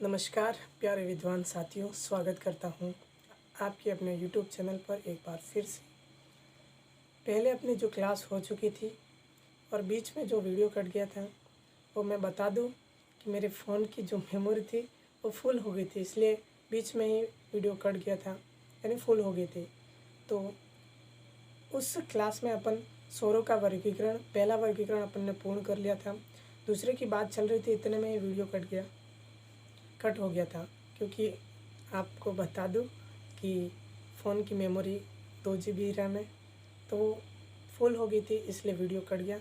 नमस्कार प्यारे विद्वान साथियों, स्वागत करता हूँ आपके अपने YouTube चैनल पर एक बार फिर से। पहले अपनी जो क्लास हो चुकी थी और बीच में जो वीडियो कट गया था वो मैं बता दूं कि मेरे फ़ोन की जो मेमोरी थी वो फुल हो गई थी, इसलिए बीच में ही वीडियो कट गया था, यानी फुल हो गई थी। तो उस क्लास में अपन स्वरों का वर्गीकरण, पहला वर्गीकरण अपन ने पूर्ण कर लिया था। दूसरे की बात चल रही थी, इतने में ही वीडियो कट हो गया था, क्योंकि आपको बता दूं कि फ़ोन की मेमोरी 2 GB रैम है, तो वो फुल हो गई थी, इसलिए वीडियो कट गया।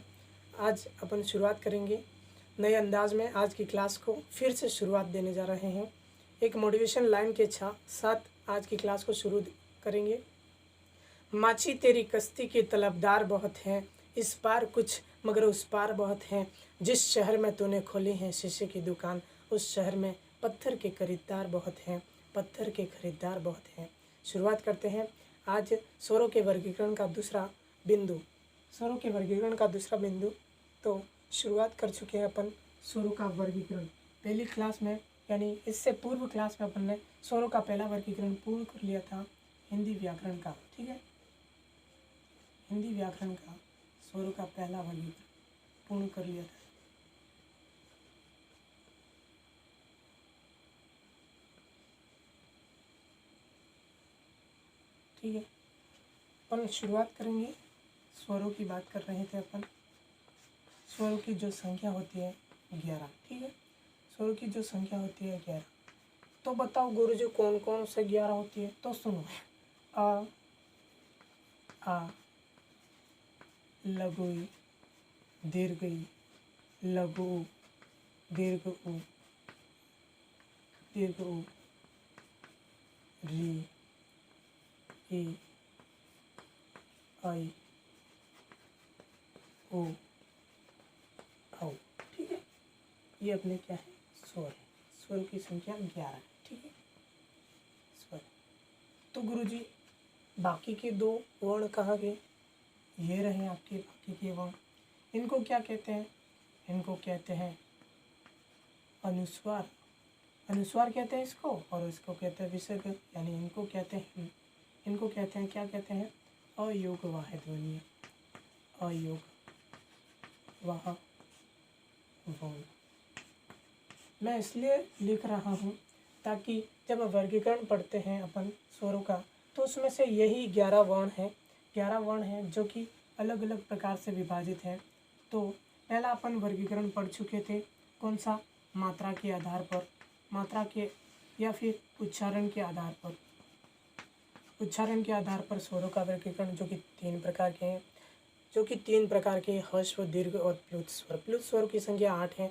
आज अपन शुरुआत करेंगे नए अंदाज में। आज की क्लास को फिर से शुरुआत देने जा रहे हैं, एक मोटिवेशन लाइन के साथ आज की क्लास को शुरू करेंगे। माची तेरी कश्ती की तलबदार बहुत हैं, इस पार कुछ मगर उस पार बहुत हैं। जिस शहर में तूने खोली है शीशे की दुकान, उस शहर में पत्थर के खरीदार बहुत हैं, पत्थर के खरीदार बहुत हैं। शुरुआत करते हैं आज स्वरों के वर्गीकरण का दूसरा बिंदु। स्वरों के वर्गीकरण का दूसरा बिंदु तो शुरुआत कर चुके हैं अपन स्वरों का वर्गीकरण। पहली क्लास में यानी इससे पूर्व क्लास में अपन ने स्वरों का पहला वर्गीकरण पूर्ण कर लिया था, हिंदी व्याकरण का। ठीक है, हिंदी व्याकरण का स्वरों का पहला वर्गीकरण पूर्ण कर लिया था। ठीक है, अपन शुरुआत करेंगे। स्वरों की बात कर रहे थे अपन। स्वरों की जो संख्या होती है 11। ठीक है, स्वरों की जो संख्या होती है 11। तो बताओ गुरुजी कौन कौन से 11 होती है? तो सुनो, आ, लघुई, दीर्घई, लघु, दीर्घ उ, दीर्घ उ, री, ई, आई, ओ, औ। ठीक है, ये अपने क्या है? स्वर है। स्वर की संख्या 11 है। ठीक है, स्वर। तो गुरुजी बाकी के 2 वर्ण कहाँ गए? ये रहे आपके बाकी के वर्ण। इनको क्या कहते हैं? इनको कहते हैं अनुस्वार। अनुस्वार कहते हैं इसको, और इसको कहते हैं विसर्ग, यानी इनको कहते हैं क्या कहते हैं? अयोगवाह ध्वनि, अयोगवाह वर्ण। मैं इसलिए लिख रहा हूँ ताकि जब वर्गीकरण पढ़ते हैं अपन स्वरों का, तो उसमें से यही 11 वर्ण हैं। 11 वर्ण हैं जो कि अलग अलग प्रकार से विभाजित हैं। तो पहला अपन वर्गीकरण पढ़ चुके थे, कौन सा? मात्रा के आधार पर, मात्रा के या फिर उच्चारण के आधार पर। उच्चारण के आधार पर स्वरों का वर्गीकरण जो कि 3 प्रकार के हैं, ह्रस्व, दीर्घ और प्लुत स्वर। प्लुत स्वरों की संख्या 8 है।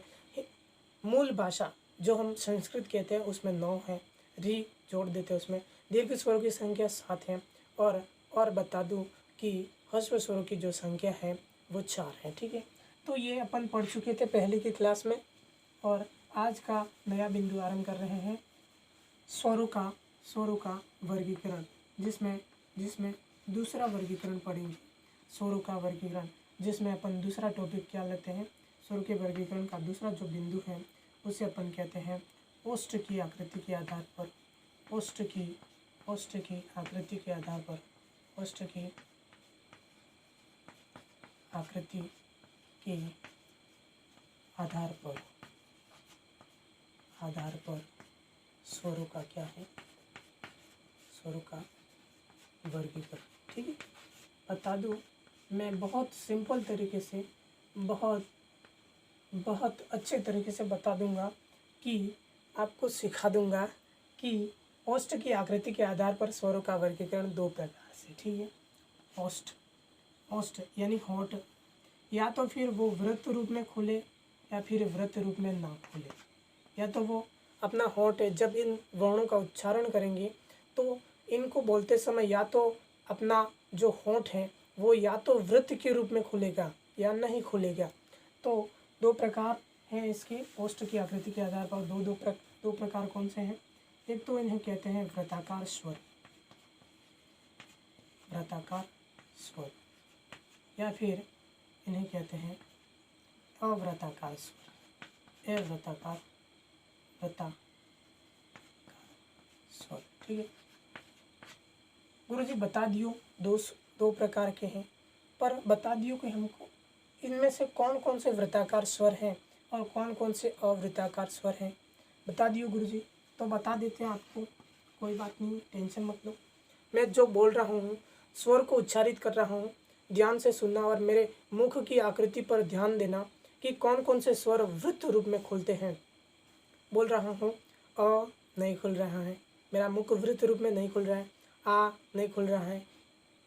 मूल भाषा जो हम संस्कृत कहते हैं उसमें 9 है, री जोड़ देते हैं उसमें। दीर्घ स्वरों की संख्या 7 है, और बता दूं कि ह्रस्व स्वरों की जो संख्या है वो 4 है। ठीक है, तो ये अपन पढ़ चुके थे पहले की क्लास में, और आज का नया बिंदु आरंभ कर रहे हैं स्वरों का वर्गीकरण, जिसमें दूसरा वर्गीकरण पढ़ेंगे। स्वरों का वर्गीकरण, जिसमें अपन दूसरा टॉपिक क्या लेते हैं? स्वरों के वर्गीकरण का दूसरा जो बिंदु है उसे अपन कहते हैं ओष्ठ की आकृति के आधार पर। ओष्ठ की आकृति के आधार पर, ओष्ठ की आकृति के आधार पर स्वरों का क्या है? स्वरों का वर्गीकरण। ठीक है, बता दूं मैं बहुत सिंपल तरीके से, बहुत अच्छे तरीके से बता दूंगा कि आपको सिखा दूंगा कि ओष्ठ की आकृति के आधार पर स्वरों का वर्गीकरण 2 प्रकार से। ठीक है, ओष्ठ यानी होंठ, या तो फिर वो वृत्त रूप में खुले या फिर वृत्त रूप में ना खुले, या तो वो अपना होंठ है, जब इन वर्णों का उच्चारण करेंगे तो इनको बोलते समय या तो अपना जो होंठ है वो या तो वृत्त के रूप में खुलेगा या नहीं खुलेगा। तो 2 प्रकार हैं इसके ओष्ठ की आकृति के आधार पर। दो प्रकार कौन से हैं? एक तो इन्हें कहते हैं वृत्ताकार स्वर, या फिर इन्हें कहते हैं अवृत्ताकार स्वर, स्वर। ठीक है गुरुजी, बता दियो दो प्रकार के हैं, पर बता दियो कि हमको इनमें से कौन कौन से वृत्ताकार स्वर हैं और कौन कौन से अवृत्ताकार स्वर हैं, बता दियो गुरुजी। तो बता देते हैं आपको, कोई बात नहीं, टेंशन मत लो। मैं जो बोल रहा हूँ, स्वर को उच्चारित कर रहा हूँ, ध्यान से सुनना और मेरे मुख की आकृति पर ध्यान देना कि कौन कौन से स्वर वृत्त रूप में खुलते हैं। बोल रहा हूँ, अ नहीं खुल रहा है, मेरा मुख वृत्त रूप में नहीं खुल रहा है। आ नहीं खुल रहा है,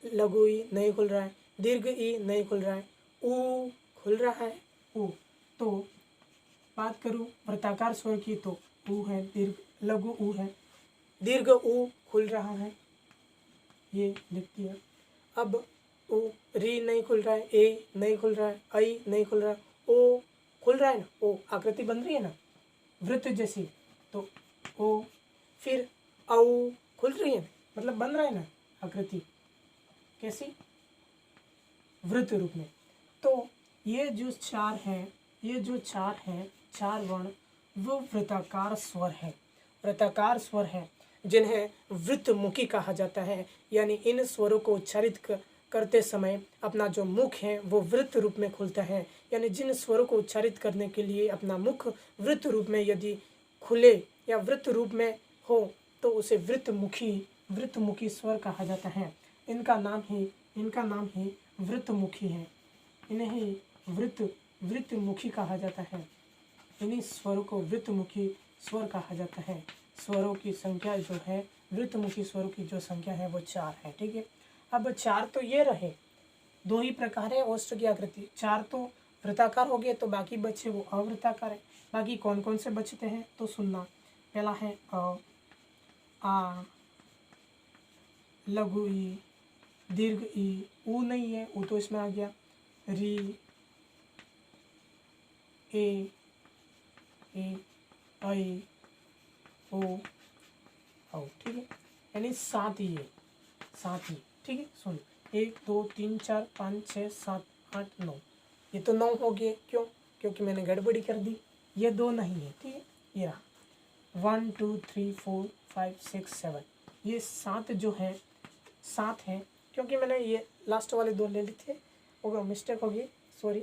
लघु ई नहीं खुल रहा है, दीर्घ ई नहीं खुल रहा है, ऊ खुल रहा है, ऊ। तो बात करूँ वृत्ताकार स्वर की तो ऊ है, दीर्घ लघु ऊ है, दीर्घ ऊ खुल रहा है, ये लिख दिया। अब ऊ री नहीं खुल रहा है, ए नहीं खुल रहा है, आई नहीं खुल रहा है, ओ खुल रहा है ना, ओ आकृति बन रही है ना वृत्त जैसी, तो ओ। फिर औ खुल रही है, मतलब बन रहा है ना आकृति, कैसी, वृत्त रूप में। तो ये जो चार हैं, चार वर्ण, वो वृत्ताकार स्वर है, वृत्ताकार स्वर हैं जिन्हें वृत्तमुखी कहा जाता है। यानी इन स्वरों को उच्चारित करते समय अपना जो मुख है वो वृत्त रूप में खुलता है। यानी जिन स्वरों को उच्चारित करने के लिए अपना मुख वृत्त रूप में यदि खुले या वृत्त रूप में हो तो उसे वृत्तमुखी स्वर कहा जाता है। इनका नाम ही वृत्तमुखी है, इन्हें वृत्तमुखी कहा जाता है। इन्हीं स्वरों को वृत्तमुखी स्वर कहा जाता है। स्वरों की संख्या जो है, वृत्तमुखी स्वरों की जो संख्या है वो 4 है। ठीक है, अब 4 तो ये रहे, 2 ही प्रकार है ओष्ठ की आकृति, 4 तो वृत्ताकार हो गए, तो बाकी बचे वो अवृत्ताकार है। बाकी कौन कौन से बचते हैं तो सुनना। पहला है अ, आ, लघु ई, दीर्घ ई, ऊ नहीं है, ऊ तो इसमें आ गया, री, ए, आई, ओ, औ। ठीक है, यानी 7 ही, ठीक है। सुन, 1 2 3 4 5 6 7 8 9, ये तो 9 हो गए। क्यों? क्योंकि मैंने गड़बड़ी कर दी, ये 2 नहीं है। ठीक है, ये रहा 1 2 3 4 5 6 7, ये 7 जो है 7 है, क्योंकि मैंने ये लास्ट वाले 2 ले लिए थे, होगा मिस्टेक होगी, सॉरी।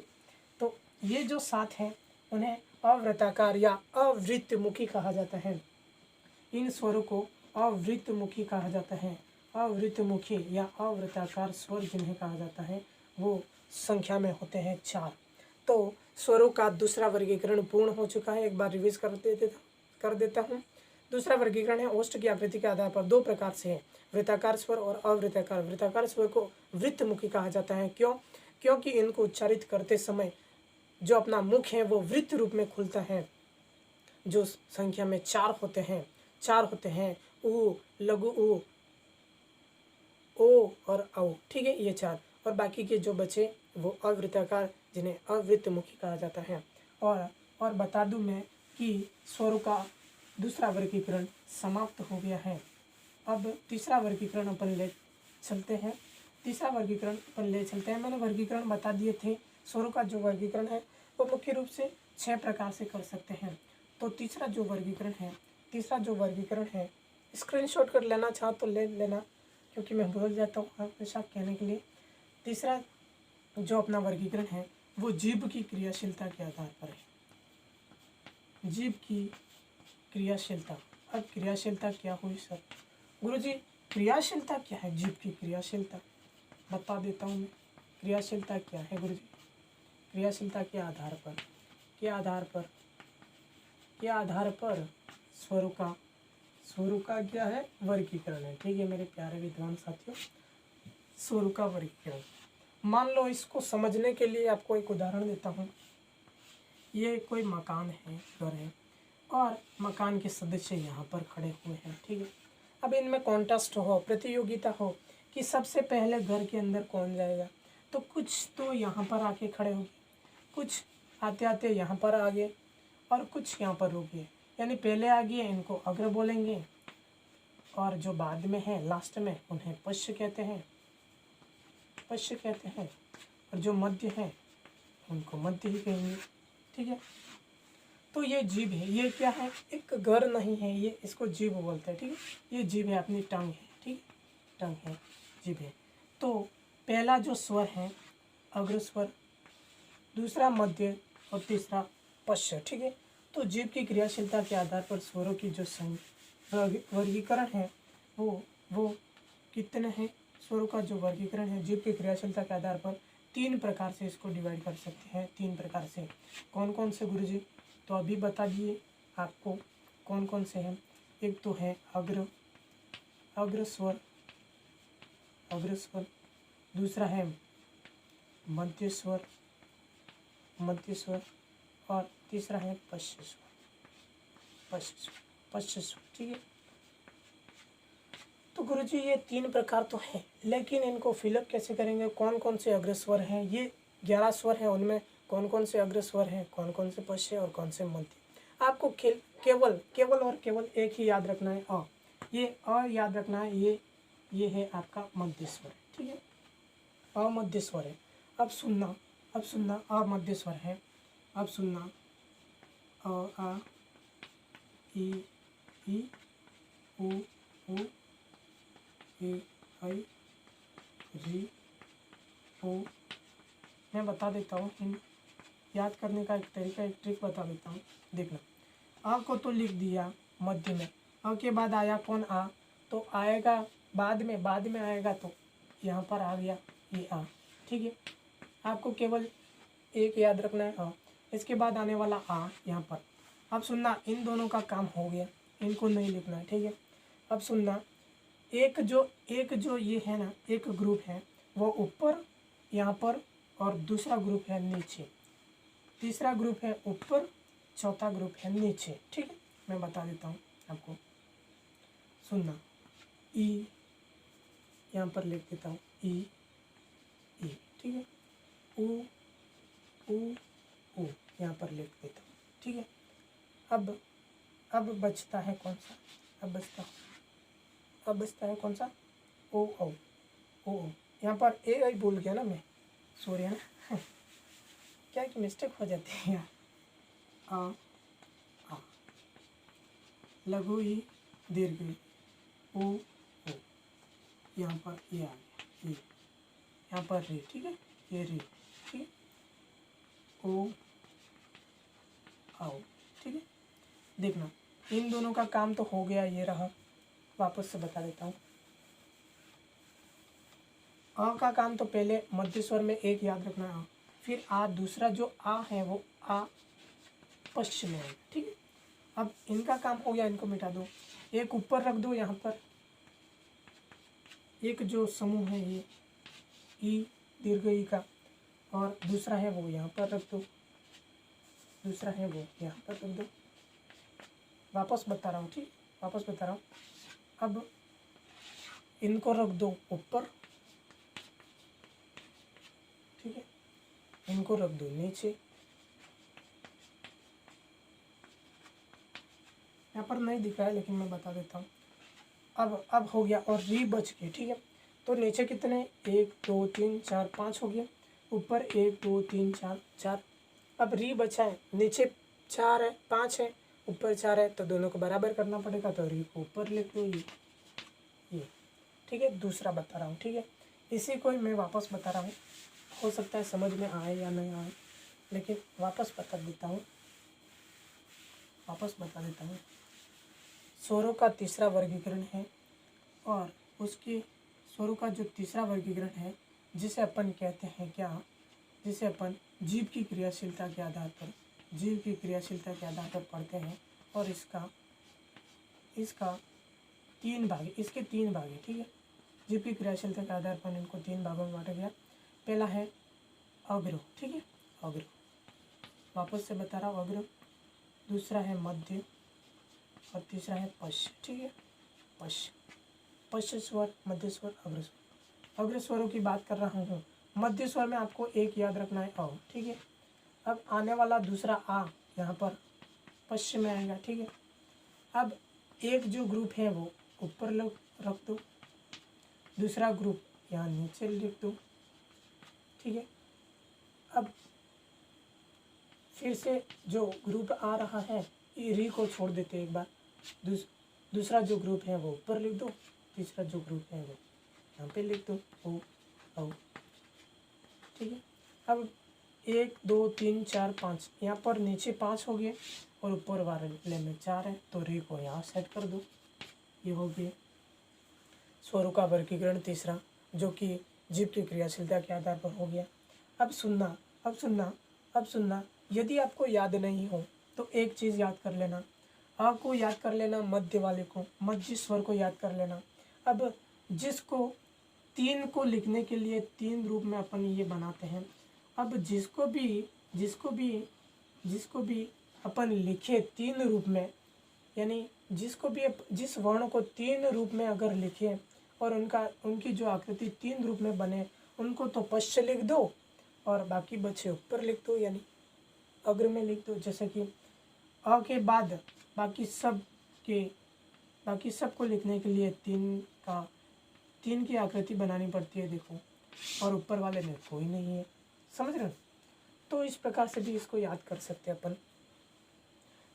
तो ये जो 7 हैं उन्हें अवृत्ताकार या अवृत्तमुखी कहा जाता है। इन स्वरों को अवृत्तमुखी कहा जाता है। अवृत्तमुखी या अवृत्ताकार स्वर जिन्हें कहा जाता है वो संख्या में होते हैं 4। तो स्वरों का दूसरा वर्गीकरण पूर्ण हो चुका है, एक बार रिवीज कर देता हूँ। दूसरा वर्गीकरण है ओष्ठ की आकृति के आधार पर 2 प्रकार से है, वृत्ताकार स्वर और अवृत्ताकार। वृत्ताकार स्वर को वृत्तमुखी कहा जाता है। क्यों? क्योंकि इनको उच्चारित करते समय जो अपना मुख है वो वृत्त रूप में खुलता है, जो संख्या में 4 होते हैं, ऊ, लघु ऊ, ओ और औ। ठीक है, ये 4, और बाकी के जो बचे वो अवृत्ताकार, जिन्हें अवृत्तमुखी कहा जाता है। और बता दूं मैं कि स्वरों का दूसरा वर्गीकरण समाप्त हो गया है। अब तीसरा वर्गीकरण अपन ले चलते हैं। मैंने वर्गीकरण बता दिए थे। स्वरों का जो वर्गीकरण है वो मुख्य रूप से 6 प्रकार से कर सकते हैं। तो तीसरा जो वर्गीकरण है, स्क्रीनशॉट कर लेना, चाहो तो ले लेना, क्योंकि मैं भूल जाता हूँ हमेशा कहने के लिए। तीसरा जो अपना वर्गीकरण है वो जीभ की क्रियाशीलता के आधार पर है। जीभ की क्रियाशीलता। अब क्रियाशीलता क्या हुई सर? गुरुजी, क्रियाशीलता क्या है? जीभ की क्रियाशीलता बता देता हूँ मैं। क्रियाशीलता क्या है गुरुजी? क्रियाशीलता के आधार पर स्वरों का क्या है? वर्गीकरण है। ठीक है मेरे प्यारे विद्वान साथियों, स्वरों का वर्गीकरण। मान लो इसको समझने के लिए आपको एक उदाहरण देता हूँ। ये कोई मकान है, घर है, और मकान के सदस्य यहाँ पर खड़े हुए हैं। ठीक है, अब इनमें कॉन्टेस्ट हो, प्रतियोगिता हो कि सबसे पहले घर के अंदर कौन जाएगा। तो कुछ तो यहाँ पर आके खड़े होंगे, कुछ आते आते यहाँ पर आ गए, और कुछ यहाँ पर रुक गए। यानी पहले आ गए इनको अग्र बोलेंगे, और जो बाद में है लास्ट में उन्हें पश्च कहते हैं, और जो मध्य है उनको मध्य ही कहेंगे। ठीक है, तो ये जीभ है, ये क्या है, एक घर नहीं है, ये इसको जीभ बोलते हैं, ठीक है। ये जीभ है, अपनी टंग है, ठीक, टंग है, जीभ है। तो पहला जो स्वर है अग्र स्वर, दूसरा मध्य और तीसरा पश्च, ठीक है। तो जीभ की क्रियाशीलता के आधार पर स्वरों की जो वर्गीकरण है वो कितने हैं, स्वरों का जो वर्गीकरण है जीभ की क्रियाशीलता के आधार पर 3 प्रकार से इसको डिवाइड कर सकते हैं। 3 प्रकार से कौन कौन से गुरुजी, तो अभी बता दिए आपको कौन कौन से हैं। एक तो है अग्र स्वर, दूसरा है मध्य स्वर, और तीसरा है पश्च स्वर, ठीक है। तो गुरुजी ये 3 प्रकार तो हैं, लेकिन इनको फिलअप कैसे करेंगे, कौन कौन से अग्र स्वर हैं, ये 11 स्वर हैं, उनमें कौन कौन से अग्र स्वर हैं, कौन कौन से पश्च और कौन से मध्य। आपको केवल एक ही याद रखना है, ये याद रखना है, ये है आपका मध्य स्वर, ठीक है, अमध्य स्वर है। अब सुनना अमध्य स्वर है। अब सुनना अ आ ई उ ए आई री ओ। मैं बता देता हूँ, इन याद करने का एक तरीका, एक ट्रिक बता देता हूँ, देखना। आ को तो लिख दिया मध्य में, आ के बाद आया कौन, आ, तो आएगा बाद में आएगा, तो यहाँ पर आ गया ये आ, ठीक है। आपको केवल एक याद रखना है, आ। इसके बाद आने वाला आ यहाँ पर। अब सुनना, इन दोनों का काम हो गया, इनको नहीं लिखना है, ठीक है। अब सुनना, एक जो ये है ना, एक ग्रुप है वो ऊपर यहाँ पर, और दूसरा ग्रुप है नीचे, तीसरा ग्रुप है ऊपर, चौथा ग्रुप है नीचे, ठीक है। मैं बता देता हूँ आपको, सुनना। ई यहाँ पर लिख देता हूँ, ई, ठीक है। ऊ यहाँ पर लिख देता हूँ, ठीक है। अब बचता है कौन सा, अब बचता है कौन सा, ओ। यहाँ पर ए आई बोल गया ना मैं, सॉरी है ना क्या कि मिस्टेक हो जाती है यार। आ लघु ई दीर्घ ई, ओ यहाँ पर ये आ गया, ये यहाँ पर रे, ठीक है, ये रे, ठीक है। ओ आओ, ठीक है। देखना, इन दोनों का काम तो हो गया, ये रहा। वापस से बता देता हूँ, अ का काम तो पहले मध्य स्वर में एक याद रखना है, फिर आ, दूसरा जो आ है वो आ पश्चिम में है, ठीक है। अब इनका काम हो गया, इनको मिटा दो, एक ऊपर रख दो यहाँ पर, एक जो समूह है ये ई दीर्घ ई का, और दूसरा है वो यहाँ पर रख दो, दूसरा है वो यहाँ पर रख दो। वापस बता रहा हूँ, ठीक, वापस बता रहा हूँ। अब इनको रख दो ऊपर, ठीक है, इनको रख दो नीचे, यहाँ पर नहीं दिख रहा है लेकिन मैं बता देता हूँ। अब हो गया, और री बच गए, ठीक है। तो नीचे कितने, 1 2 3 4 5 हो गया, ऊपर 1 2 3 4 4। अब री बचा है, नीचे 4 है, 5 है, ऊपर 4 है, तो दोनों को बराबर करना पड़ेगा, तो री को ऊपर लिख दो, ये, ठीक है। दूसरा बता रहा हूँ, ठीक है, इसी को ही मैं वापस बता रहा हूँ, हो सकता है समझ में आए या नहीं आए, लेकिन वापस बता देता हूँ। स्वरों का तीसरा वर्गीकरण है, और उसके स्वरों का जो तीसरा वर्गीकरण है, जिसे अपन कहते हैं क्या, जिसे अपन जीभ की क्रियाशीलता के आधार पर पढ़ते हैं। और इसका 3 भाग, इसके 3 भाग है, ठीक है। जीभ की क्रियाशीलता के आधार पर इनको 3 भागों में बांटा गया। पहला है अग्र, ठीक है, अग्र, वापस से बता रहा हूँ, अग्र। दूसरा है मध्य, और तीसरा है पश्च, ठीक है, पश्च स्वर, मध्य स्वर, अग्र स्वर। अग्र स्वरों की बात कर रहा हूँ। मध्य स्वर में आपको एक याद रखना है, अ, ठीक है। अब आने वाला दूसरा आ यहाँ पर पश्चिम में आएगा, ठीक है। अब एक जो ग्रुप है वो ऊपर रख दो, दूसरा ग्रुप यहाँ नीचे लिख दो, ठीक है। अब फिर से जो ग्रुप आ रहा है ये री को छोड़ देते एक बार, दूसरा जो ग्रुप है वो ऊपर लिख दो, तीसरा जो ग्रुप है वो यहाँ पे लिख दो ओ औ। ठीक है, अब 1 2 3 4 5 यहाँ पर नीचे 5 हो गए और ऊपर वाले में 4 है, तो री को यहाँ सेट कर दो। ये हो गया स्वरों का वर्गीकरण तीसरा, जो कि जीव की क्रियाशीलता के आधार पर हो गया। अब सुनना, अब सुनना, अब सुनना। यदि आपको याद नहीं हो तो एक चीज़ याद कर लेना, आ को याद कर लेना, मध्य वाले को, मध्य स्वर को याद कर लेना। अब जिसको 3 को लिखने के लिए 3 रूप में अपन ये बनाते हैं। अब जिसको भी अपन लिखे 3 रूप में, यानी जिसको भी जिस वर्ण को 3 रूप में अगर लिखे और उनकी जो आकृति 3 रूप में बने, उनको तो पश्च लिख दो और बाकी बचे ऊपर लिख दो, यानी अग्र में लिख दो। जैसे कि अ के बाद बाकी सब को लिखने के लिए 3 की आकृति बनानी पड़ती है, देखो, और ऊपर वाले में कोई नहीं है, समझ रहे हो? तो इस प्रकार से भी इसको याद कर सकते हैं अपन।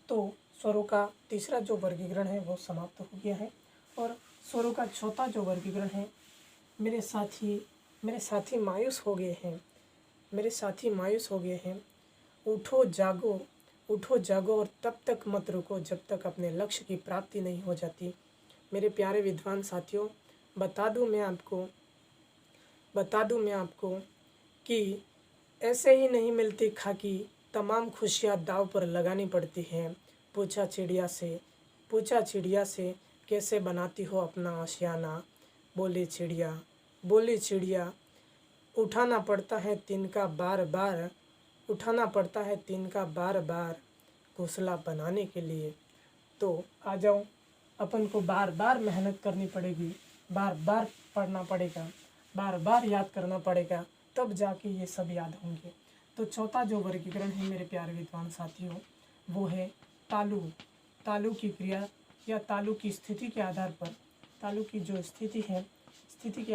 तो स्वरों का तीसरा जो वर्गीकरण है वो समाप्त हो गया है, और स्वरों का चौथा जो वर्गीकरण है, मेरे साथी मायूस हो गए हैं, उठो जागो और तब तक मत रुको जब तक अपने लक्ष्य की प्राप्ति नहीं हो जाती। मेरे प्यारे विद्वान साथियों, बता दूं मैं आपको कि ऐसे ही नहीं मिलती खाकी, तमाम खुशियाँ दाव पर लगानी पड़ती हैं। पूछा चिड़िया से कैसे बनाती हो अपना आशियाना। बोली चिड़िया उठाना पड़ता है तिनका बार बार घोंसला बनाने के लिए। तो आ जाओ, अपन को बार बार मेहनत करनी पड़ेगी, बार बार पढ़ना पड़ेगा, बार बार याद करना पड़ेगा, तब जाके ये सब याद होंगे। तो चौथा जो वर्गीकरण है मेरे प्यारे विद्वान साथियों, वो है तालु की क्रिया या तालु की स्थिति के आधार पर, तालु की जो स्थिति है, स्थिति के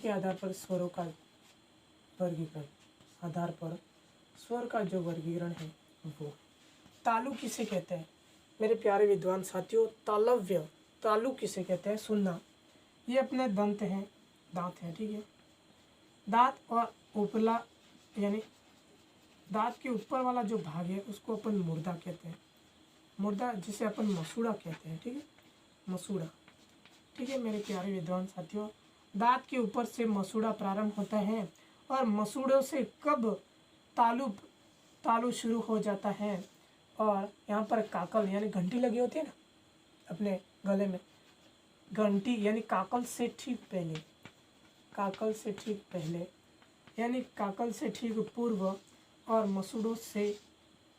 आधार पर स्वरों का वर्गीकरण, आधार पर स्वर का जो वर्गीकरण है वो तालु किसे कहते हैं मेरे प्यारे विद्वान साथियों? तालु किसे कहते हैं? सुनना, ये अपने दांत हैं, ठीक है। दांत और उपला, यानी दांत के ऊपर वाला जो भाग है उसको अपन मुर्दा कहते हैं, मुर्दा जिसे अपन मसूड़ा कहते हैं, ठीक है, मसूड़ा। ठीक है मेरे प्यारे विद्वान साथियों, दांत के ऊपर से मसूड़ा प्रारंभ होता है और मसूड़ों से कब तालु शुरू हो जाता है। और यहाँ पर काकल यानी घंटी लगी होती है ना अपने गले में, घंटी यानी काकल से ठीक पहले, यानी काकल से ठीक पूर्व और मसूड़ों से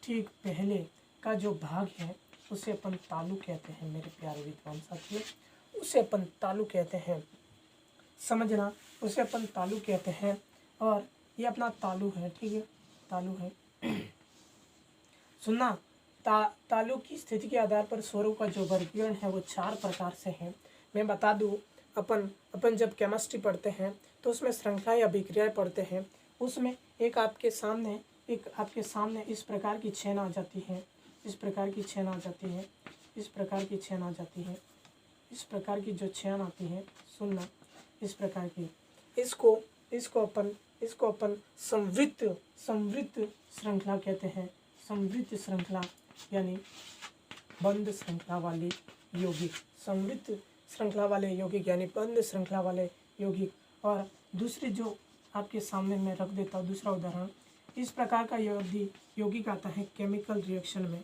ठीक पहले का जो भाग है उसे अपन तालु कहते हैं मेरे प्यारे विद्वान साथियों, उसे अपन तालु कहते हैं, समझना, उसे अपन तालु कहते हैं। और ये अपना तालु है, ठीक है, तालु है। सुनना, तालु की स्थिति के आधार पर स्वरों का जो वर्गीकरण है वो 4 प्रकार से है। मैं बता दूं, अपन जब केमिस्ट्री पढ़ते हैं तो उसमें श्रृंखला या अभिक्रियाएं पढ़ते हैं, उसमें एक आपके सामने इस प्रकार की चेन आ जाती है, इस प्रकार की चेन आ जाती है, इस प्रकार की चेन आ जाती है, इस प्रकार की जो चेन आती है, सुनना, इस प्रकार की, इसको अपन संवृत्त श्रृंखला कहते हैं। संवृत्त श्रृंखला यानी बंद श्रृंखला वाली यौगिक, संवृत्त श्रृंखला वाले यौगिक यानी बंद श्रृंखला वाले यौगिक। और दूसरी जो आपके सामने मैं रख देता हूँ, दूसरा उदाहरण, इस प्रकार का यौगिक आता है केमिकल रिएक्शन में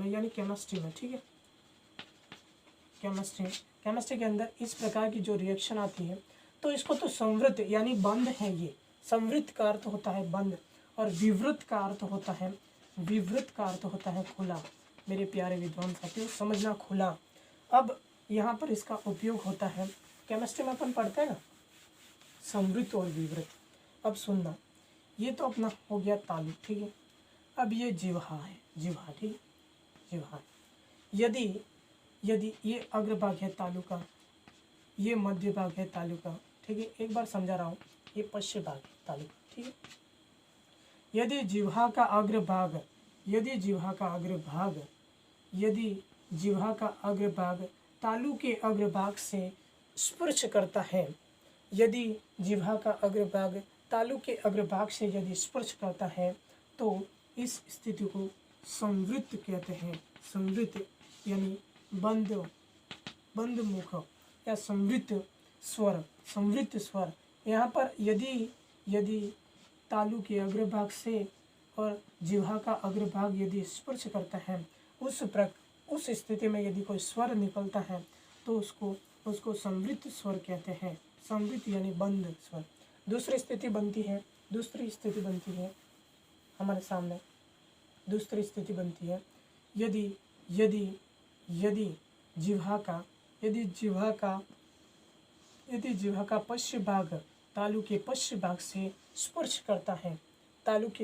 यानी केमिस्ट्री में, ठीक है, केमिस्ट्री के अंदर इस प्रकार की जो रिएक्शन आती है तो इसको तो संवृत्त यानी बंद है। ये संवृत्त का अर्थ होता है बंद और विवृत का अर्थ होता है खुला। मेरे प्यारे विद्वान साथियों, समझना, खुला। अब यहाँ पर इसका उपयोग होता है, केमिस्ट्री में अपन पढ़ते हैं ना, संवृत्त और विवृत। अब सुनना, ये तो अपना हो गया तालु, ठीक है। अब ये जिह्वा है, ठीक है, जिह्वा। यदि ये अग्र भाग है तालु का, ये मध्य भाग है तालु का, ठीक है, एक बार समझा रहा हूँ, ये पश्य भाग है तालु का, ठीक है। यदि जिह्वा का अग्रभाग, यदि जिह्वा का अग्रभाग, यदि जिह्वा का अग्रभाग तालु के अग्रभाग से स्पर्श करता है, यदि जिह्वा का अग्रभाग तालु के अग्रभाग से यदि स्पर्श करता है तो इस स्थिति को संवृत्त कहते हैं। संवृत्त यानी बंद, बंद मुख या संवृत्त स्वर, संवृत्त स्वर। यहाँ पर यदि तालु के अग्रभाग से और जिह्वा का अग्रभाग यदि स्पर्श करता है, उस स्थिति में यदि कोई स्वर निकलता है तो उसको संवृत्त स्वर कहते हैं। संवृत्त यानी बंद स्वर। दूसरी स्थिति बनती है हमारे सामने, दूसरी स्थिति बनती है यदि जिह्वा का पश्च भाग तालु के पश्च भाग से स्पर्श करता है, तालु के